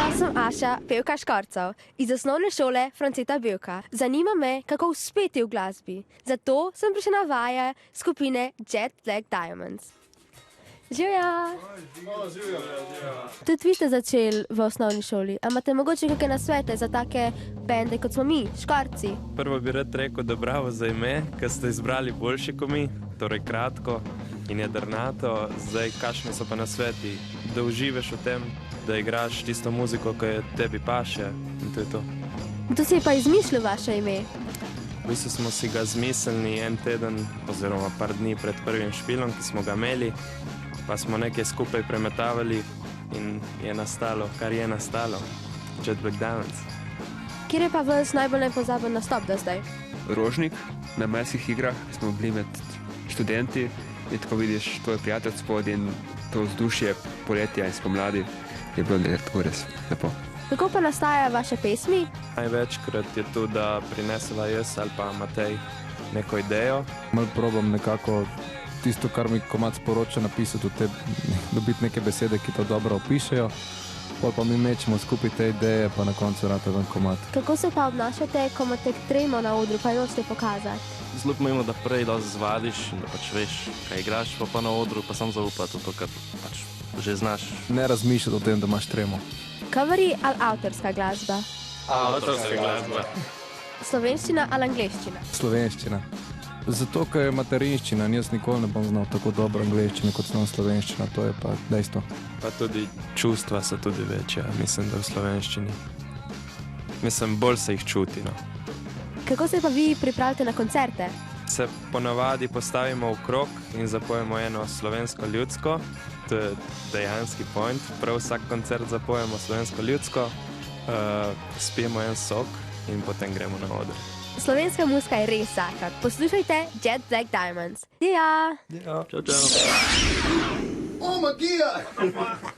Jaz sem Aša, pevka Škorcev, iz osnovne šole Franceta Bevka. Zanima me, kako uspeti v glasbi. Zato sem prišla na vaje skupine Jet Black Diamonds. Živja! Tudi vi ste začeli v osnovni šoli. A imate mogoče kakšne nasvete za take bende, kot smo mi, Škorci? Prvo bi rad rekel, da bravo za ime, ker ste izbrali boljši kot mi, torej kratko in jedrnato. Zdaj, kakšni so pa nasveti? Da uživaš v tem, da igraš tisto muziko, ki tebi paše, in to je to. Kdo si je pa izmišljal vaše ime? V bistvu smo si ga zmislili en teden oziroma par dni pred prvim špilom, ki smo ga imeli, pa smo nekaj skupaj premetavali in je nastalo, kar je nastalo. Jet Black Diamonds. Kjer je pa vas najbolj nepozaben nastop do zdaj? Rožnik, na Merskih igrah smo bili med študenti in tako vidiš tvoj prijatelj spod in to vzdušje poletja in spomladi je bilo tako res lepo. Kako pa nastajajo vaše pesmi? Največkrat je to, da prinesela jaz ali pa Matej neko idejo. Malo probam nekako tisto, kar mi komad sporoča, napisati dobiti neke besede, ki to dobro opišejo, pol pa mi mečemo skupaj te ideje, pa na koncu rata ven komad. Kako se pa obnašate, ko imate tremo na odru, pa jo ste pokazati? Zelo pomembno, da prej dosti zvadiš in da pač veš, kaj igraš, pa na odru, pa sam zaupati v to, kar pač že znaš. Ne razmišljati o tem, da imaš tremo. Coveri ali avtorska glasba? Avtorska glasba. Slovenščina ali angleščina? Slovenščina. Zato, ker je materinščina in jaz nikoli ne bom znal tako dobro angleščine kot znam slovenščina, to je pa dejstvo. Pa tudi čustva so tudi večja, mislim, da v slovenščini. Mislim, bolj se jih čuti, no. Kako se pa vi pripravite na koncerte? Se ponavadi postavimo v krog in zapojemo eno slovensko ljudsko, to je dejanski point. Prav vsak koncert zapojemo slovensko ljudsko, spijemo en sok in potem gremo na oder. Slovenska muzika je res zakon. Poslušajte Jet Black Diamonds. Ja! Čau, čau. Oh, Magia!